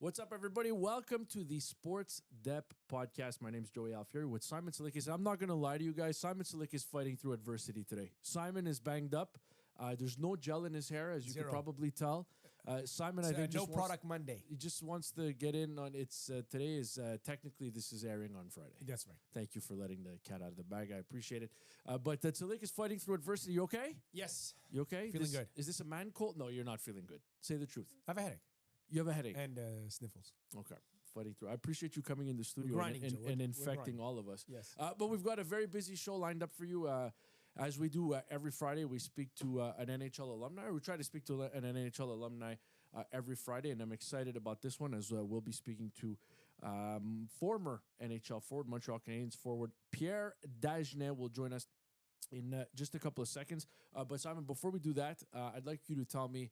What's up, everybody? Welcome to the Sports Dép Podcast. My name is Joey Alfieri with Simon Tsalikis. I'm not going to lie to you guys. Simon Tsalikis is fighting through adversity today. Simon is banged up. There's no gel in his hair, as you can probably tell. Simon, I think, no product Monday. He just wants to get in on it's. Today is technically this is airing on Friday. That's right. Thank you for letting the cat out of the bag. I appreciate it. But Tsalikis is fighting through adversity. You okay? Yes. You okay? Feeling good. Is this a man cold? No, you're not feeling good. Say the truth. I have a headache. You have a headache and sniffles. Okay, fighting through. I appreciate you coming in the studio and infecting all of us. Yes. But we've got a very busy show lined up for you. As we do every Friday, we speak to an NHL alumni. We try to speak to an NHL alumni every Friday, and I'm excited about this one as we'll be speaking to former NHL forward, Montreal Canadiens forward, Pierre Dagenais will join us in just a couple of seconds. But Simon, before we do that, I'd like you to tell me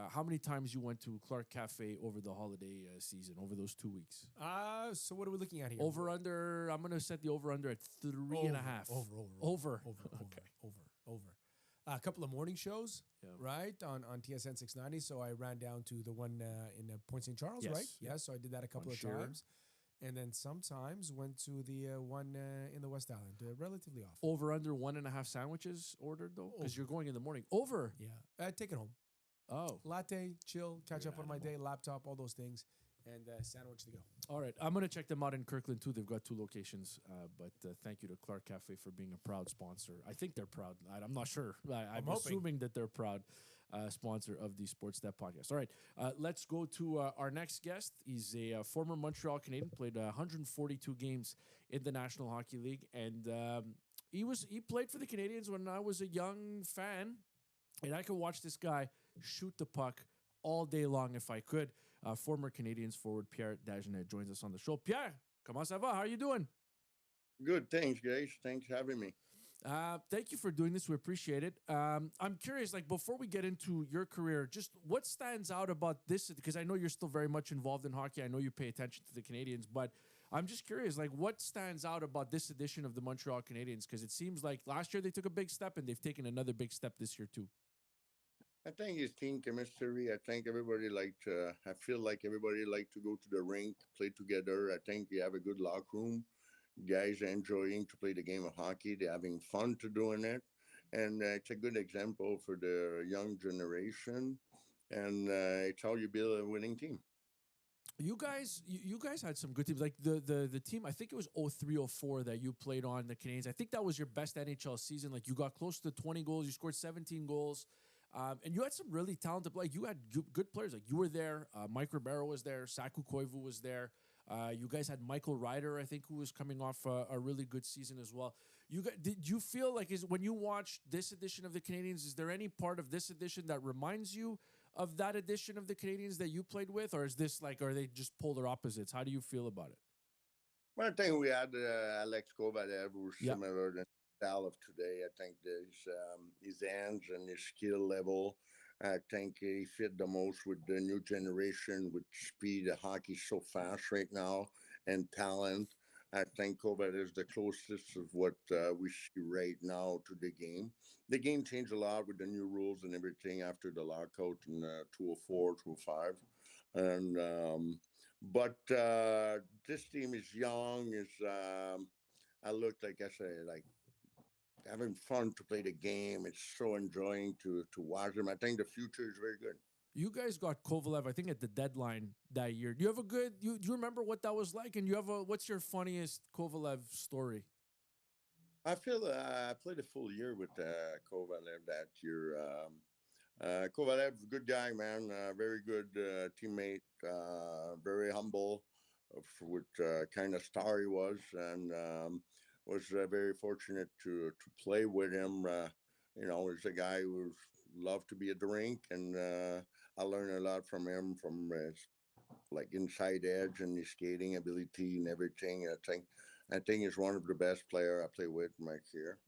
how many times you went to Clark Cafe over the holiday season, over those 2 weeks? So what are we looking at here? Over under. I'm going to set the over under at 3.5. Over. A couple of morning shows, Yeah. right, on TSN 690. So I ran down to the one in Point St. Charles, Yes. right? Yeah, so I did that a couple of times. And then sometimes went to the one in the West Island, relatively often. Over under 1.5 sandwiches ordered, though? Because you're going in the morning. Over. Yeah. Take it home. Oh. Latte, chill, catch You're up on my day, laptop, all those things, and sandwich to go. All right. I'm going to check them out in Kirkland, too. They've got 2 locations. But thank you to Clark Cafe for being a proud sponsor. I think they're proud. I'm not sure. I'm assuming that they're proud sponsor of the Sports Dép Podcast. All right. Let's go to our next guest. He's a former Montreal Canadian, played 142 games in the National Hockey League. And he played for the Canadiens when I was a young fan. And I could watch this guy shoot the puck all day long if I could. Former Canadiens forward Pierre Dagenais joins us on the show. Pierre, comment ça va? How are you doing? Good, thanks, guys. Thanks for having me. Thank you for doing this. We appreciate it. I'm curious, like, before we get into your career, just what stands out about this? Because I know you're still very much involved in hockey. I know you pay attention to the Canadiens, but I'm just curious, like, what stands out about this edition of the Montreal Canadiens? Because it seems like last year they took a big step, and they've taken another big step this year, too. I think it's team chemistry. I think everybody I feel like everybody like to go to the rink, play together. I think you have a good locker room. Guys are enjoying to play the game of hockey. They're having fun to doing it. And it's a good example for the young generation. And it's how you build a winning team. You guys had some good teams. Like the team, I think it was 03-04 that you played on, the Canadiens. I think that was your best NHL season. Like, you got close to 20 goals. You scored 17 goals. And you had some really talented players. You had good players. Like, you were there. Mike Ribeiro was there. Saku Koivu was there. You guys had Michael Ryder, I think, who was coming off a really good season as well. Did you feel like, when you watched this edition of the Canadiens, is there any part of this edition that reminds you of that edition of the Canadiens that you played with? Or is this like, are they just polar opposites? How do you feel about it? Well, I think we had Alex Kovalev, who was similar than style of today. I think his hands and his skill level, I think he fit the most with the new generation, with speed. The hockey's so fast right now, and talent. I think Kovalev is the closest of what we see right now to the game. The game changed a lot with the new rules and everything after the lockout in 2004, 2005. And but this team is young. I look, like I say, like, having fun to play the game. It's so enjoying to watch them. I think the future is very good. You guys got Kovalev, I think, at the deadline that year. Do you have a good? Do you remember what that was like? And what's your funniest Kovalev story? I feel I played a full year with Kovalev that year. Kovalev, good guy, man. Very good teammate. Very humble with kind of star he was, and was very fortunate to play with him. He's a guy who loved to be at the rink, and I learned a lot from him, from his like inside edge and his skating ability and everything. I think he's one of the best players I play with in my career.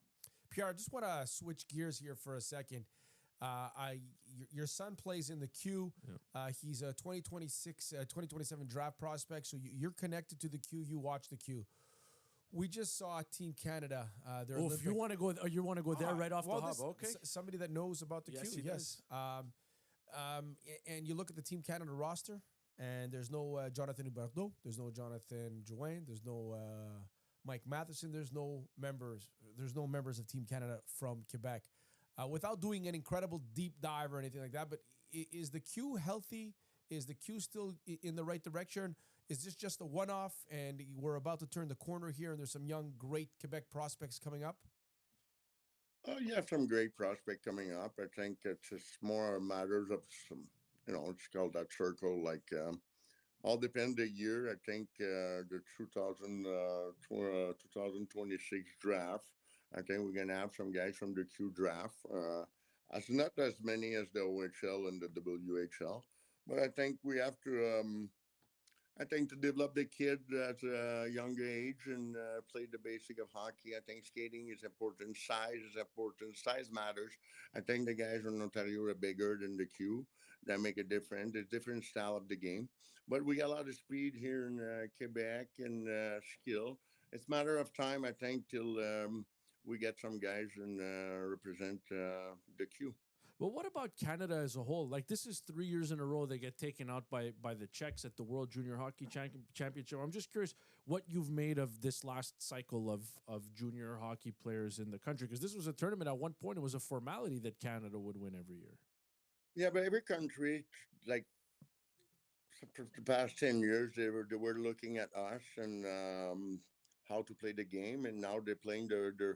Pierre, I just want to switch gears here for a second. Your son plays in the Q. Yeah. He's a 2027 draft prospect. So you're connected to the Q. You watch the Q. We just saw Team Canada. If you want to go, you want to go there right off the hub. Okay, somebody that knows about the Yes, Q. he does. And you look at the Team Canada roster. and there's no Jonathan Huberdeau, there's no Jonathan Drouin, there's no Mike Matheson, there's no members of Team Canada from Quebec. Without doing an incredible deep dive or anything like that, but is the queue healthy? Is the queue still in the right direction? Is this just a one-off and we're about to turn the corner here and there's some young, great Quebec prospects coming up? Oh, you have some great prospect coming up. I think it's just more matters of some, it's called that circle. Like, all depend the year. I think the 2026 draft, I think we're going to have some guys from the Q draft. As not as many as the OHL and the WHL. But I think we have to to develop the kid at a younger age and play the basic of hockey. I think skating is important. Size is important. Size matters. I think the guys in Ontario are bigger than the Q. That make a difference. It's different style of the game. But we got a lot of speed here in Quebec and skill. It's a matter of time, I think, till we get some guys and represent the Q. Well, what about Canada as a whole? Like, this is 3 years in a row they get taken out by the Czechs at the World Junior Hockey Championship. I'm just curious what you've made of this last cycle of junior hockey players in the country, because this was a tournament at one point. It was a formality that Canada would win every year. Yeah, but every country, like for the past 10 years, they were looking at us and how to play the game, and now they're playing the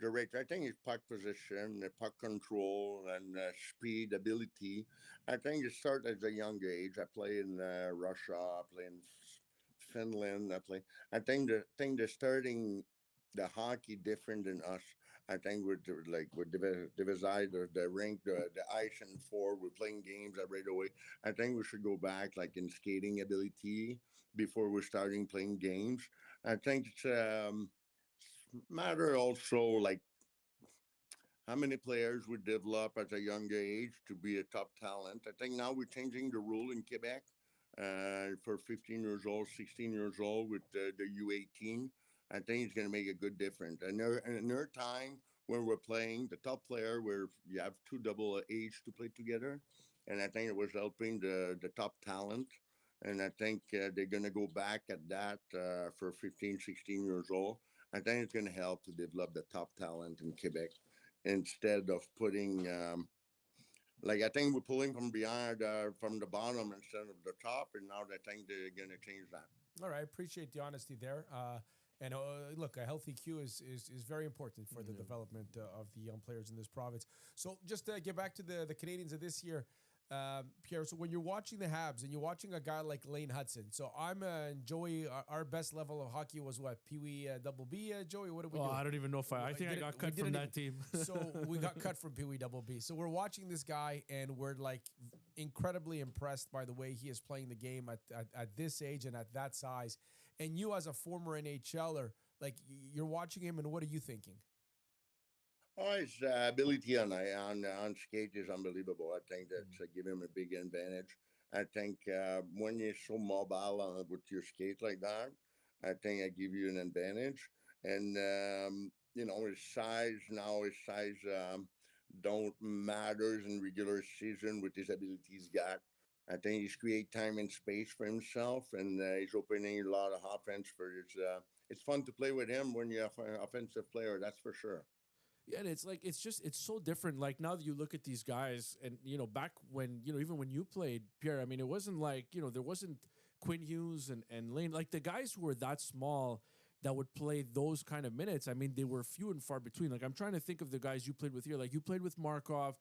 right. I think it's puck position, the puck control, and speed, ability. I think it started at a young age. I play in Russia, I play in Finland. I think they're starting the hockey different than us. I think with the rink, the ice and four, we're playing games right away. I think we should go back like in skating ability before we're starting playing games. I think it's matter also like how many players we develop at a younger age to be a top talent. I think now we're changing the rule in Quebec for 15 years old, 16 years old with the U18. I think it's going to make a good difference. And another time when we're playing the top player where you have two double age to play together. And I think it was helping the top talent. And I think they're going to go back at that for 15, 16 years old. I think it's going to help to develop the top talent in Quebec instead of putting, I think we're pulling from behind, from the bottom instead of the top. And now I think they're going to change that. All right. I appreciate the honesty there. And look, a healthy queue is very important for the development of the young players in this province. So just to get back to the Canadians of this year, Pierre, so when you're watching the Habs and you're watching a guy like Lane Hutson, so I'm Joey, our best level of hockey was what, Pee Wee Double B, Joey? What did we do? I don't even know if I think I got cut from that team. So we got cut from Pee Wee Double B. So we're watching this guy and we're like incredibly impressed by the way he is playing the game at this age and at that size. And you as a former NHLer, like you're watching him and what are you thinking? Oh, his ability on skate is unbelievable. I think that's give him a big advantage. I think when you're so mobile with your skate like that, I think I give you an advantage. And his size don't matters in regular season with his abilities he's got. I think he's create time and space for himself, and he's opening a lot of offense for his. It's fun to play with him when you're an offensive player. That's for sure. Yeah, and it's so different. Like now that you look at these guys, and back when even when you played, Pierre, I mean, it wasn't like there wasn't Quinn Hughes and Lane, like the guys who were that small that would play those kind of minutes. I mean, they were few and far between. Like I'm trying to think of the guys you played with here. Like you played with Markov,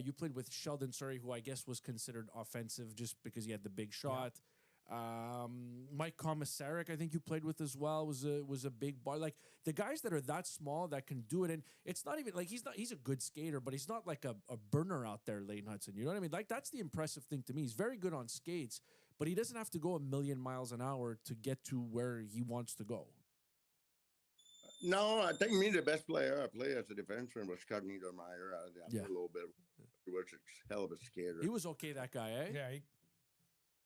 you played with Sheldon Surrey, who I guess was considered offensive just because he had the big shot. Yeah. Mike Komisarek, I think you played with as well, was a big bar. Like the guys that are that small that can do it, and it's not even like he's a good skater, but he's not like a burner out there, Lane Hutson. You know what I mean? Like that's the impressive thing to me. He's very good on skates, but he doesn't have to go 1,000,000 miles an hour to get to where he wants to go. No, I think the best player I played as a defenseman was Scott Niedermayer. A little bit. He was a hell of a skater. He was okay, that guy, eh? Yeah.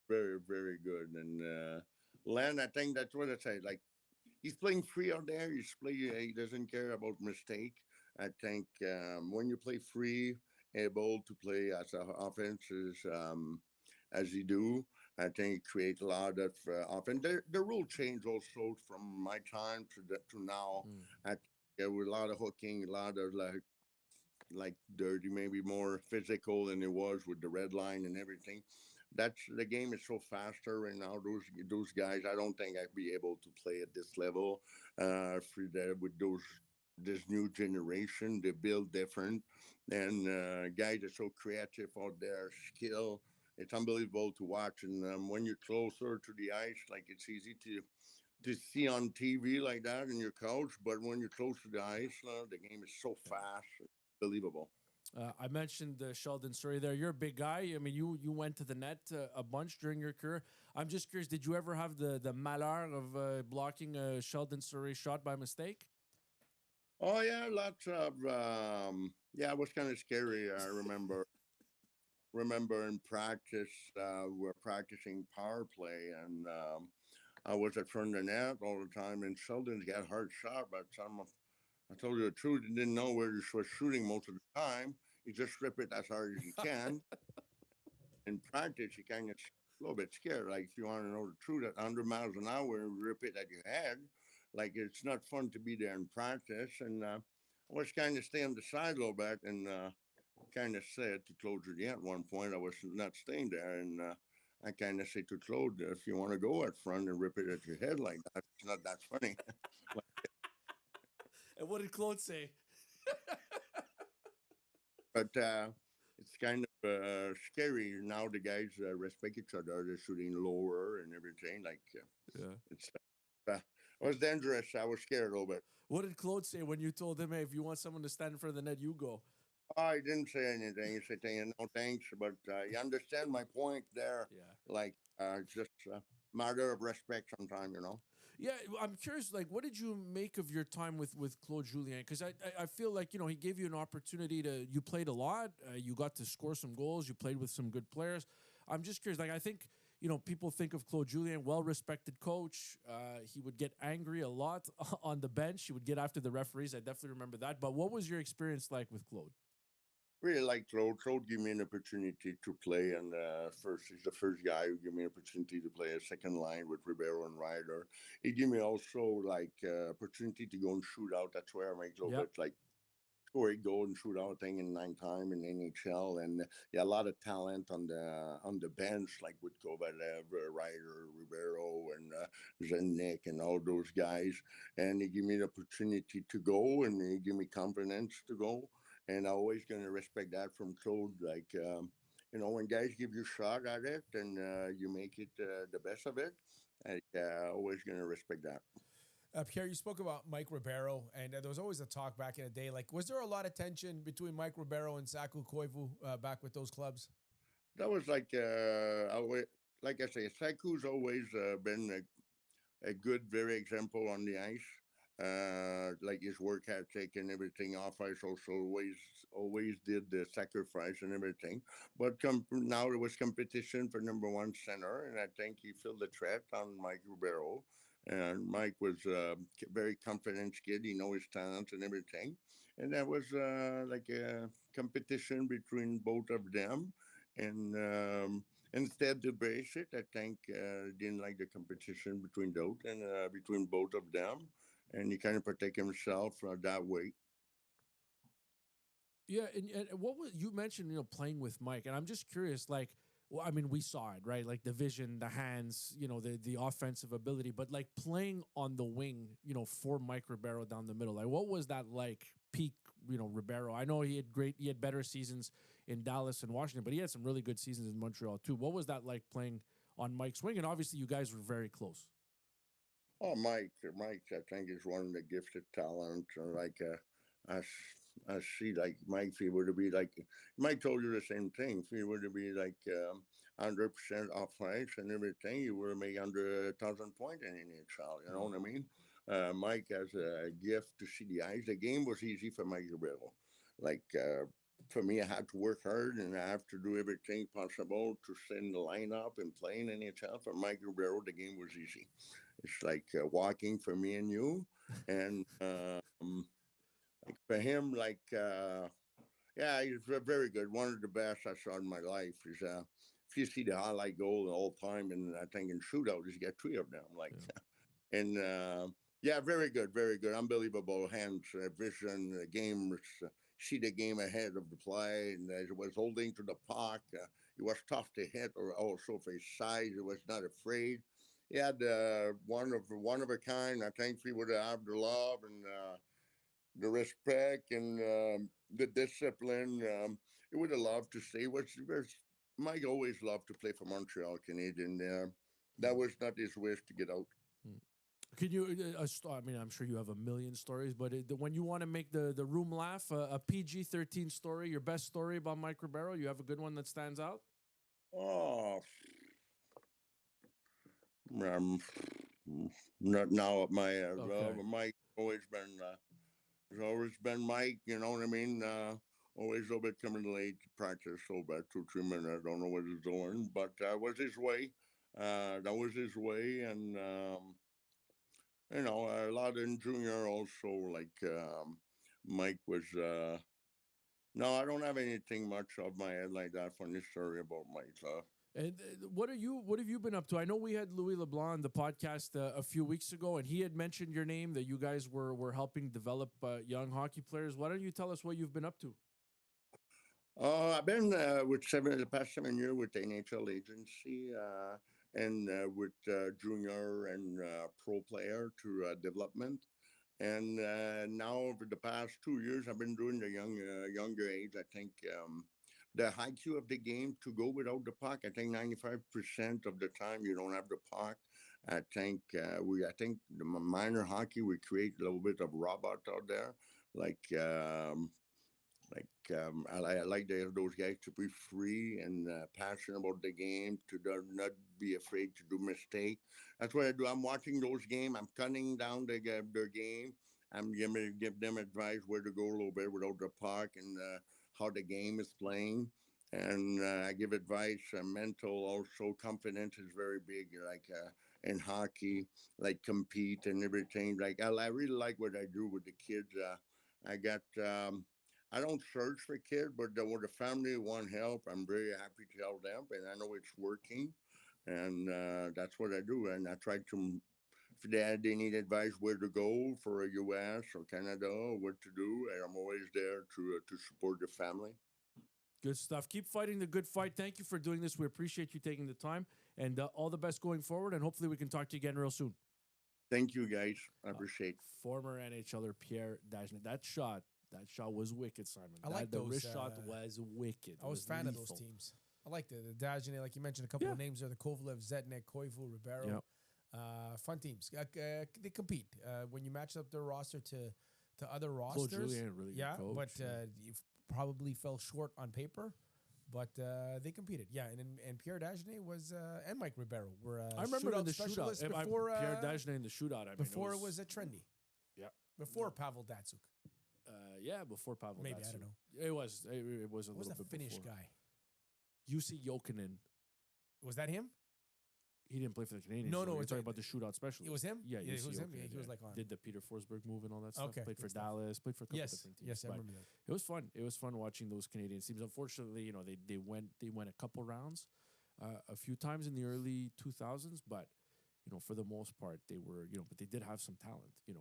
Very, very good. And Len, I think that's what I say. Like, he's playing free out there. He doesn't care about mistake. I think when you play free, able to play as an offense as you do, I think it creates a lot of often the rule change also from my time to now. Mm. I think there was a lot of hooking, a lot of like dirty, maybe more physical than it was with the red line and everything. That's the game is so faster right now. Those guys, I don't think I'd be able to play at this level. With those this new generation, they build different, and guys are so creative out there, skill. It's unbelievable to watch, and when you're closer to the ice, like it's easy to see on TV like that in your couch, but when you're close to the ice, the game is so fast, believable. I mentioned Sheldon Surrey there. You're a big guy. I mean, you went to the net a bunch during your career. I'm just curious, did you ever have the malheur of blocking a Sheldon Surrey shot by mistake? Oh yeah, lots of yeah. It was kind of scary. I remember in practice, we're practicing power play, and I was at front of the net all the time. And Sheldon's got hard shot, but I told you the truth. He didn't know where he was shooting most of the time. He just rip it as hard as he can. In practice, you kind of a little bit scared. Like if you want to know the truth, at 100 miles an hour, rip it at your head. Like it's not fun to be there in practice. And I was kind of staying on the side a little bit, and kind of said to Claude Julien at one point, I was not staying there, and I kind of said to Claude, if you want to go at front and rip it at your head like that, it's not that funny. And what did Claude say? But it's kind of scary now. The guys respect each other. They're shooting lower and everything. Like Yeah. it was dangerous. I was scared a little bit. What did Claude say when you told him, hey, if you want someone to stand in front of the net, you go? I didn't say anything. He said, no thanks. But you understand my point there. Yeah. Like just a matter of respect sometimes. Yeah, I'm curious. Like, what did you make of your time with Claude Julien? Because I feel like he gave you an opportunity to. You played a lot. You got to score some goals. You played with some good players. I'm just curious. Like, I think people think of Claude Julien, well-respected coach. He would get angry a lot on the bench. He would get after the referees. I definitely remember that. But what was your experience like with Claude? Really like Claude. Claude gave me an opportunity to play, and he's the first guy who gave me an opportunity to play a second line with Ribeiro and Ryder. He gave me also like opportunity to go and shoot out. That's where I make a little Yep. bit like score a goal and shoot out thing in 9 time in NHL, and yeah, a lot of talent on the bench like with Kovalev, Ryder, Ribeiro, and Zennik, and all those guys. And he gave me the opportunity to go, and he gave me confidence to go. And I'm always going to respect that from Claude. Like, when guys give you a shot at it and you make it the best of it, like, always going to respect that. Pierre, you spoke about Mike Ribeiro, and there was always a talk back in the day. Like, was there a lot of tension between Mike Ribeiro and Saku Koivu back with those clubs? That was like I say, Saku's always been a good, very example on the ice. Like his work ethic and everything off ice also always did the sacrifice and everything. But now there was competition for number one center, and I think he filled the threat on Mike Ribeiro. And Mike was a very confident kid. He knows his talents and everything. And that was like a competition between both of them. And instead to base it, I think didn't like the competition between those and between both of them, and he kind of protect himself that way. Yeah, and what was you mentioned? Playing with Mike, and I'm just curious. Like, well, I mean, we saw it, right? Like the vision, the hands, the offensive ability, but like playing on the wing, for Mike Ribeiro down the middle. Like, what was that like? Peak, Ribeiro. I know he had better seasons in Dallas and Washington, but he had some really good seasons in Montreal too. What was that like playing on Mike's wing? And obviously, you guys were very close. Oh, Mike, I think is one of the gifted talent. Like I, I see, like Mike, if he were to be like Mike told you the same thing. If he were to be like 100% off ice and everything, he would make under 1,000 points in NHL. You know what I mean? Mike has a gift to see the ice. The game was easy for Mike Ribeiro. Like for me, I had to work hard and I have to do everything possible to send the lineup and play in NHL. For Mike Ribeiro, the game was easy. It's like walking for me and you, and like for him, like yeah, he's very good. One of the best I saw in my life. Is if you see the highlight goal all time, and I think in shootout, you get 3 of them. Like, and yeah, very good, very good, unbelievable hands, vision, game, see the game ahead of the play, and it was holding to the puck. It was tough to hit, or also for his size, he was not afraid. He had one of a kind. I think he would have the love and the respect and the discipline. He would have loved to stay. Mike always loved to play for Montreal Canadiens. That was not his wish to get out. Can you? I mean, I'm sure you have a million stories, but when you want to make the room laugh, a PG-13 story, your best story about Mike Ribeiro, you have a good one that stands out? Oh, not now at my Mike has always been Mike. You know what I mean? Always a little bit coming late to practice, so about 2-3 minutes. I don't know what he's doing, but that was his way. That was his way, and. A lot in junior also, like Mike was. No, I don't have anything much off my head like that. Funny story about Mike. And what have you been up to? I know we had Louis LeBlanc on the podcast a few weeks ago, and he had mentioned your name, that you guys were helping develop young hockey players. Why don't you tell us what you've been up to? I've been with the past 7 years with the NHL agency. And with junior and pro player to development. And now over the past 2 years, I've been doing the younger age. I think the IQ of the game to go without the puck. I think 95% of the time you don't have the puck. I think I think the minor hockey, we create a little bit of robot out there, I like those guys to be free and passionate about the game, to not be afraid to do mistakes. That's what I do. I'm watching those games. I'm cutting down their game. I'm going to give them advice where to go a little bit without the puck and how the game is playing. And I give advice. Mental also. Confidence is very big, like in hockey, like compete and everything. Like I really like what I do with the kids. I don't search for kids, but when the family want help, I'm very happy to help them, and I know it's working, and that's what I do. And I try to, if they need advice where to go for a U.S. or Canada, or what to do, and I'm always there to support the family. Good stuff. Keep fighting the good fight. Thank you for doing this. We appreciate you taking the time, and all the best going forward, and hopefully we can talk to you again real soon. Thank you, guys. I appreciate it. Former NHLer Pierre Dagenais. That shot was wicked, Simon. I like the those, wrist shot was wicked. I was a fan of those teams. I like the Dagenais, like you mentioned, a couple of names there: the Kovalev, Zetnek, Koivu, Ribeiro. Fun teams. They compete. When you match up their roster to other rosters, Claude Julien, really good coach. But you probably fell short on paper. But they competed, and Pierre Dagenais was and Mike Ribeiro were. I remember in the shootout before Pierre Dagenais in the shootout. Before it was a trendy. Yeah. Before Pavel Datsyuk. Before Pavel. Maybe Datsyuk. I don't know. It was a little bit. What was the Finnish before. guy? Jussi Jokinen. Was that him? He didn't play for the Canadiens. No, we're talking about the shootout specialist. It was him. Yeah, it was him. Jokinen, he was like on. Did the Peter Forsberg move and all that stuff. Okay, Played for Dallas. Played for a couple different teams. Yes, I remember that. It was fun. It was fun watching those Canadian teams. Unfortunately, they went a couple rounds, a few times in the early 2000s, but for the most part they were but they did have some talent. And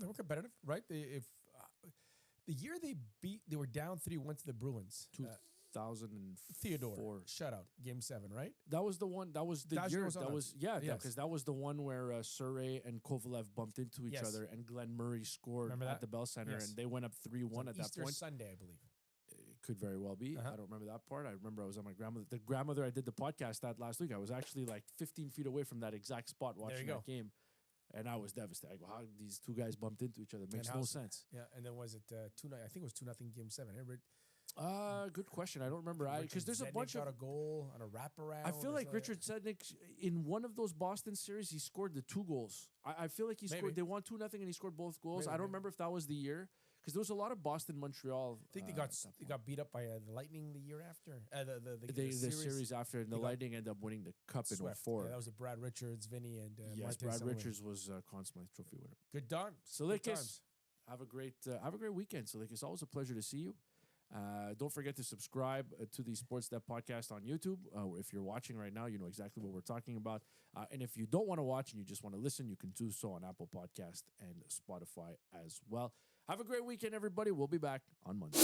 they were competitive, right? The year they were down 3-1 to the Bruins. 2004. Theodore shutout, Game 7, right? That was the one. That was the year. That was because that was the one where Surrey and Kovalev bumped into each other, and Glenn Murray scored at the Bell Center, and they went up 3-1 at that Easter point. Sunday, I believe. It could very well be. I don't remember that part. I remember I was at my grandmother. The grandmother I did the podcast at last week. I was actually like 15 feet away from that exact spot watching that game. And I was devastated. I go, how these two guys bumped into each other? Makes no sense. Yeah, and then was it 2-0? I think it was 2-0 Game 7. Good question. I don't remember. Because there's a bunch got a goal on a wraparound. I feel like Richard Sednick, in one of those Boston series, he scored the 2 goals. I feel like he scored. They won 2-0 and he scored both goals. I don't remember if that was the year. Because there was a lot of Boston, Montreal. I think they got beat up by the Lightning the year after. The series after, and the Lightning ended up winning the Cup in 2004. Yeah, that was Brad Richards, Vinny, and yes, Brad Richards was Conn Smythe Trophy winner. Good times. Tsalikis, have a great weekend. Tsalikis, always a pleasure to see you. Don't forget to subscribe to the Sports Dép Podcast on YouTube. If you're watching right now, you know exactly what we're talking about. And if you don't want to watch and you just want to listen, you can do so on Apple Podcast and Spotify as well. Have a great weekend, everybody. We'll be back on Monday.